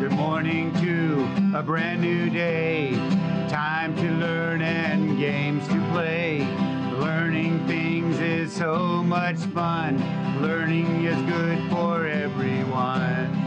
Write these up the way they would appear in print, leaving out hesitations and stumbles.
Good morning to a brand new day. Time to learn and games to play. Learning things is so much fun. Learning is good for everyone.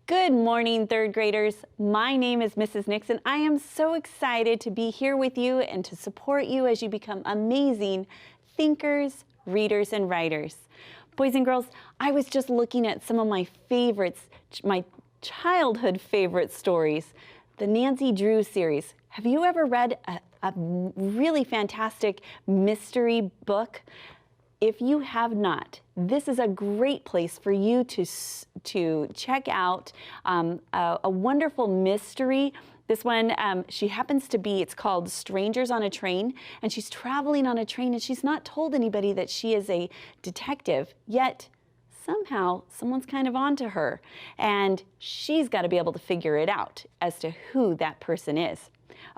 Good morning, third graders. My name is Mrs. Nixon. I am so excited to be here with you and to support you as you become amazing thinkers, readers, and writers. Boys and girls, I was just looking at some of my favorites, my childhood favorite stories, the Nancy Drew series. Have you ever read a really fantastic mystery book? If you have not, this is a great place for you to check out a wonderful mystery. This one, she happens to be, it's called Strangers on a Train, and she's traveling on a train and she's not told anybody that she is a detective, yet somehow someone's kind of onto her, and she's got to be able to figure it out as to who that person is.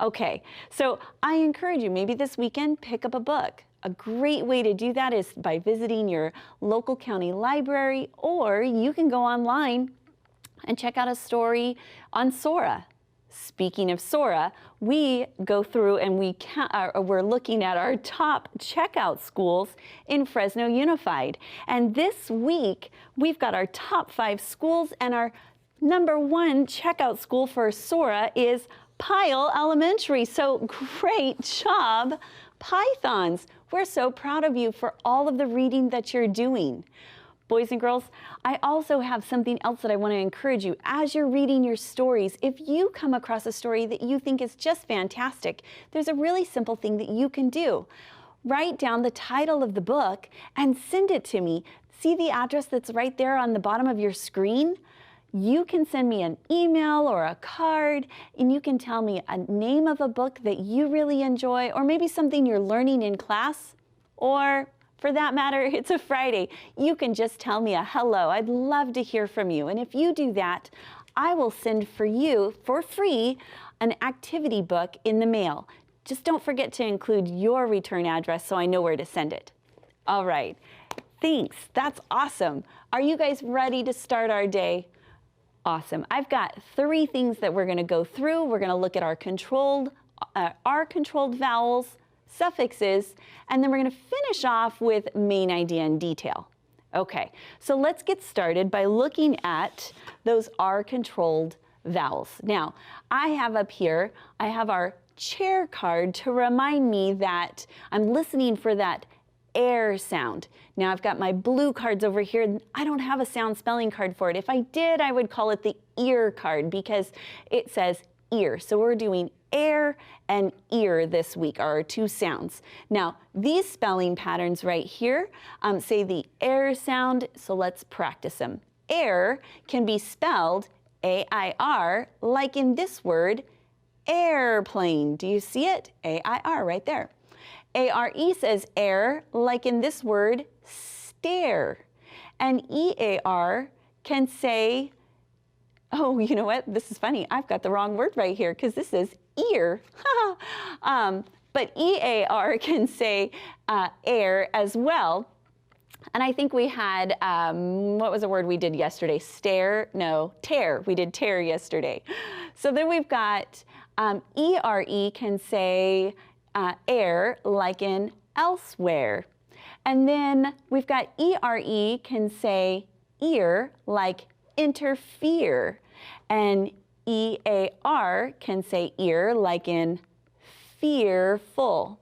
Okay, so I encourage you, maybe this weekend, pick up a book. A great way to do that is by visiting your local county library, or you can go online and check out a story on Sora. Speaking of Sora, we go through and we're looking at our top checkout schools in Fresno Unified. And this week, we've got our top 5 schools, and our #1 checkout school for Sora is Pyle Elementary. So great job, Pythons. We're so proud of you for all of the reading that you're doing. Boys and girls, I also have something else that I want to encourage you. As you're reading your stories, if you come across a story that you think is just fantastic, there's a really simple thing that you can do. Write down the title of the book and send it to me. See the address that's right there on the bottom of your screen? You can send me an email or a card, and you can tell me a name of a book that you really enjoy, or maybe something you're learning in class, or for that matter, it's a Friday. You can just tell me a hello. I'd love to hear from you. And if you do that, I will send for you, for free, an activity book in the mail. Just don't forget to include your return address so I know where to send it. All right, thanks. That's awesome. Are you guys ready to start our day? Awesome. I've got 3 things that we're going to go through. We're going to look at our controlled vowels, suffixes, and then we're going to finish off with main idea and detail. Okay, so let's get started by looking at those R-controlled vowels. Now, I have up here, I have our chair card to remind me that I'm listening for that air sound. Now I've got my blue cards over here. I don't have a sound spelling card for it. If I did, I would call it the ear card because it says ear. So we're doing air and ear this week are our 2 sounds. Now these spelling patterns right here say the air sound, so let's practice them. Air can be spelled A-I-R, like in this word, airplane. Do you see it? A-I-R right there. A-R-E says air, like in this word, stare. And E-A-R can say, oh, you know what? This is funny. I've got the wrong word right here because this is ear. But E-A-R can say air as well. And I think we had, what was the word we did yesterday? Stare? No, tear. We did tear yesterday. So then we've got E-R-E can say air, like in elsewhere. And then we've got E-R-E can say ear, like interfere. And E-A-R can say ear, like in fearful.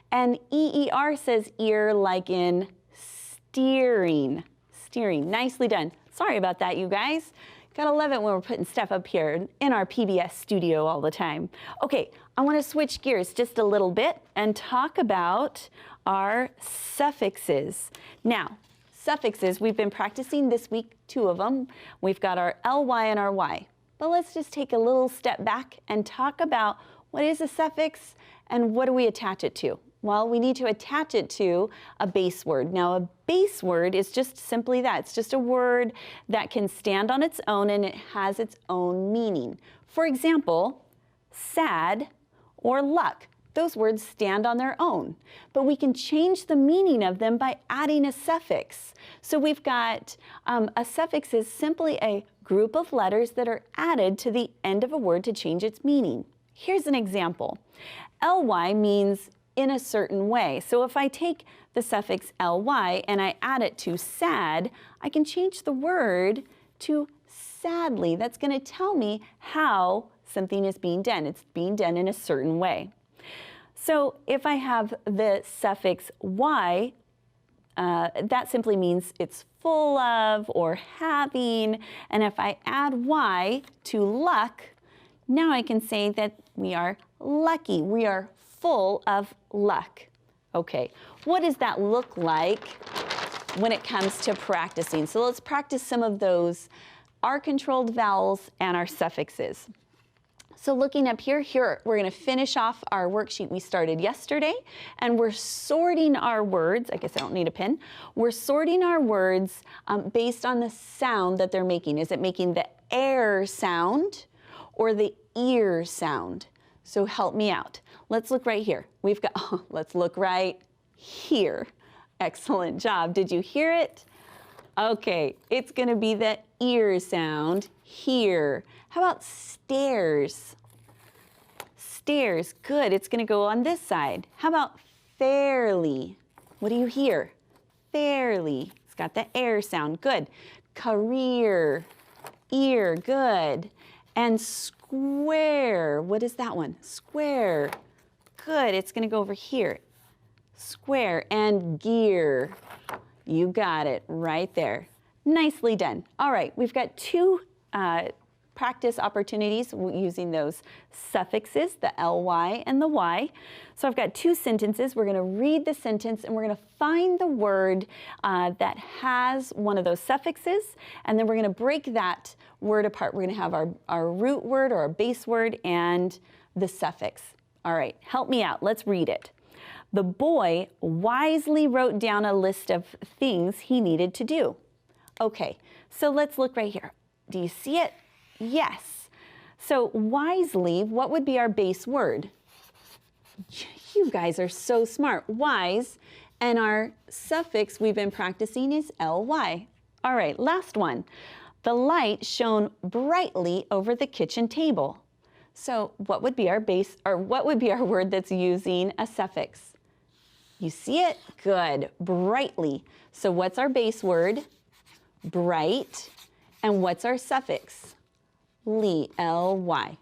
And E-E-R says ear, like in steering. Steering. Nicely done. Sorry about that, you guys. Gotta love it when we're putting stuff up here in our PBS studio all the time. Okay, I want to switch gears just a little bit and talk about our suffixes. Now, suffixes, we've been practicing this week 2 of them. We've got our ly and our y. But let's just take a little step back and talk about what is a suffix and what do we attach it to. Well, we need to attach it to a base word. Now, a base word is just simply that. It's just a word that can stand on its own and it has its own meaning. For example, sad or luck. Those words stand on their own, but we can change the meaning of them by adding a suffix. So we've got a suffix is simply a group of letters that are added to the end of a word to change its meaning. Here's an example. ly means in a certain way. So if I take the suffix ly and I add it to sad, I can change the word to sadly. That's going to tell me how something is being done. It's being done in a certain way. So if I have the suffix y, that simply means it's full of or having. And if I add y to luck, now I can say that we are lucky. We are full of luck. Okay, what does that look like when it comes to practicing? So let's practice some of those R-controlled vowels and our suffixes. So looking up here, we're going to finish off our worksheet we started yesterday, and we're sorting our words. I guess I don't need a pen. We're sorting our words based on the sound that they're making. Is it making the air sound or the ear sound? So help me out. Let's look right here. We've got, let's look right here. Excellent job. Did you hear it? Okay, it's going to be the ear sound here. How about stairs? Stairs, good. It's going to go on this side. How about fairly? What do you hear? Fairly. It's got the air sound, good. Career, ear, good. And square, what is that one? Square, good. It's going to go over here. Square. And gear. You got it right there. Nicely done. All right, we've got two practice opportunities using those suffixes, the ly and the y. So I've got two sentences. We're going to read the sentence and we're going to find the word that has one of those suffixes, and then we're going to break that word apart. We're going to have our root word or our base word and the suffix. All right, help me out. Let's read it. The boy wisely wrote down a list of things he needed to do. Okay, so let's look right here. Do you see it? Yes. So wisely, what would be our base word? You guys are so smart. Wise, and our suffix we've been practicing is ly. All right, last one. The light shone brightly over the kitchen table. So what would be our base, or what would be our word that's using a suffix? You see it? Good. Brightly. So what's our base word? Bright. And what's our suffix? ly.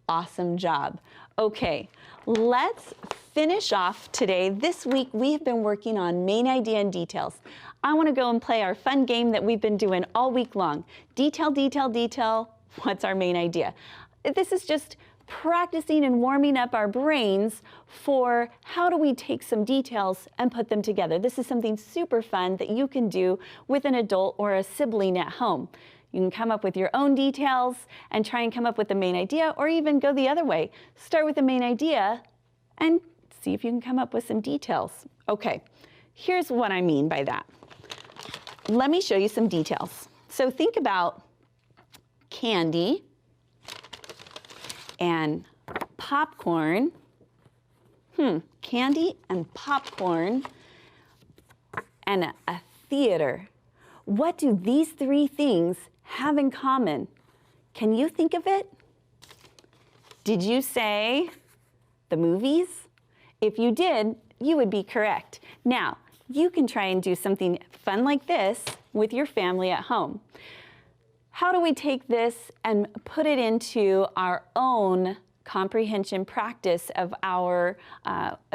Awesome job. Okay, let's finish off today. This week we've been working on main idea and details. I want to go and play our fun game that we've been doing all week long. Detail, detail, detail. What's our main idea? This is just practicing and warming up our brains for how do we take some details and put them together. This is something super fun that you can do with an adult or a sibling at home. You can come up with your own details and try and come up with the main idea, or even go the other way. Start with the main idea and see if you can come up with some details. Okay, here's what I mean by that. Let me show you some details. So think about candy and popcorn. Candy and popcorn and a theater. What do these three things have in common? Can you think of it? Did you say the movies? If you did, you would be correct. Now, you can try and do something fun like this with your family at home. How do we take this and put it into our own comprehension practice of our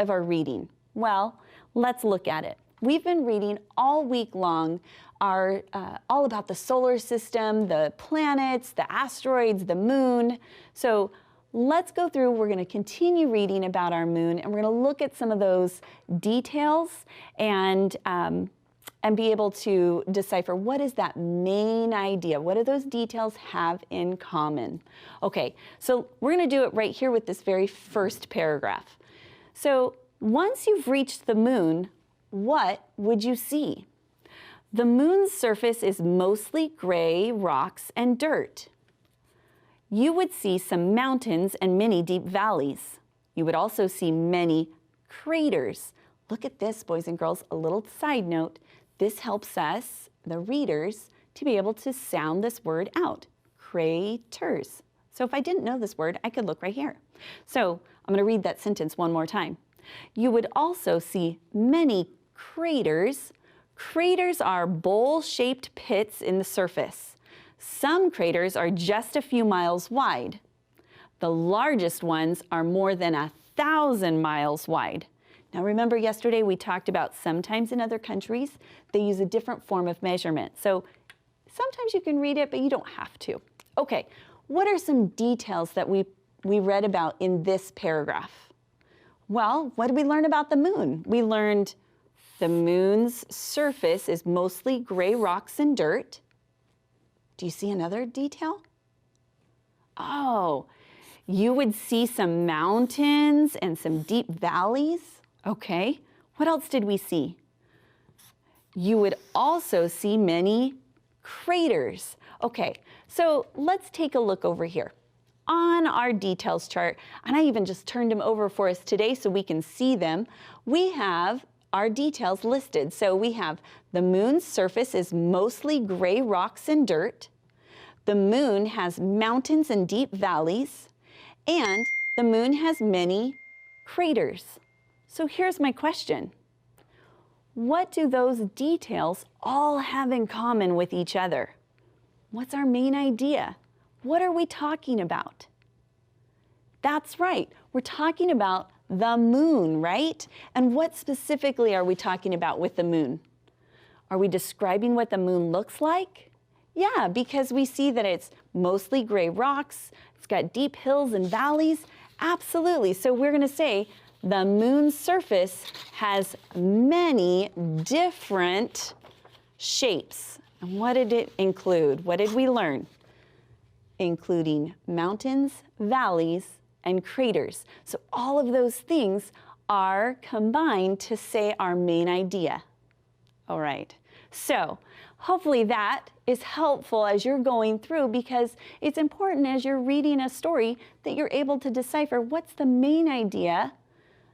reading? Well, let's look at it. We've been reading all week long all about the solar system, the planets, the asteroids, the moon. So let's go through. We're going to continue reading about our moon, and we're going to look at some of those details and be able to decipher what is that main idea. What do those details have in common? Okay, so we're going to do it right here with this very first paragraph. So Once you've reached the moon, what would you see? The moon's surface is mostly gray rocks and dirt. You would see some mountains and many deep valleys. You would also see many craters. Look at this, boys and girls, a little side note. This helps us, the readers, to be able to sound this word out, craters. So if I didn't know this word, I could look right here. So I'm going to read that sentence one more time. You would also see many craters. Craters are bowl-shaped pits in the surface. Some craters are just a few miles wide. The largest ones are more than 1,000 miles wide. Now remember yesterday we talked about sometimes in other countries they use a different form of measurement. So sometimes you can read it, but you don't have to. Okay, what are some details that we read about in this paragraph? Well, what did we learn about the moon? We learned the moon's surface is mostly gray rocks and dirt. Do you see another detail? Oh, you would see some mountains and some deep valleys. Okay, what else did we see? You would also see many craters. Okay, so let's take a look over here on our details chart, and I even just turned them over for us today so we can see them. We have our details listed. So we have the moon's surface is mostly gray rocks and dirt. The moon has mountains and deep valleys, and the moon has many craters. So here's my question. What do those details all have in common with each other? What's our main idea? What are we talking about? That's right, we're talking about the moon, right? And what specifically are we talking about with the moon? Are we describing what the moon looks like? Yeah, because we see that it's mostly gray rocks, it's got deep hills and valleys. Absolutely, so we're gonna say the moon's surface has many different shapes. And what did it include? What did we learn? Including mountains, valleys, and craters. So all of those things are combined to say our main idea. All right, so hopefully that is helpful as you're going through, because it's important as you're reading a story that you're able to decipher what's the main idea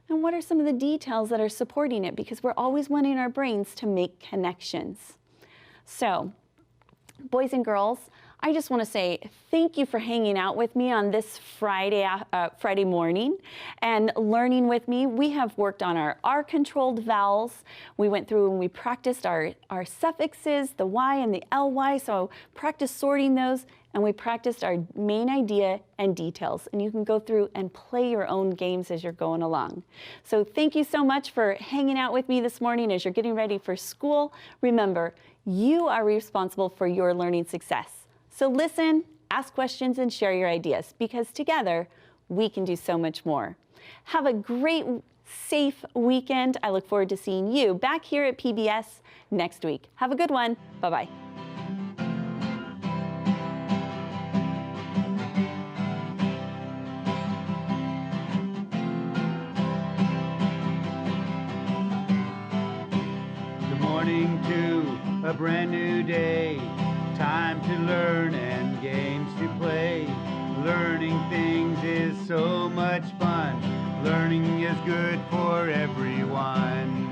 and what are some of the details that are supporting it, because we're always wanting our brains to make connections. So, boys and girls, I just want to say thank you for hanging out with me on this Friday morning and learning with me. We have worked on our R-controlled vowels. We went through and we practiced our suffixes, the Y and the LY, so practice sorting those, and we practiced our main idea and details. And you can go through and play your own games as you're going along. So thank you so much for hanging out with me this morning as you're getting ready for school. Remember, you are responsible for your learning success. So listen, ask questions, and share your ideas, because together we can do so much more. Have a great, safe weekend. I look forward to seeing you back here at PBS next week. Have a good one. Bye-bye. Good morning to a brand new day. Time to learn and games to play. Learning things is so much fun. Learning is good for everyone.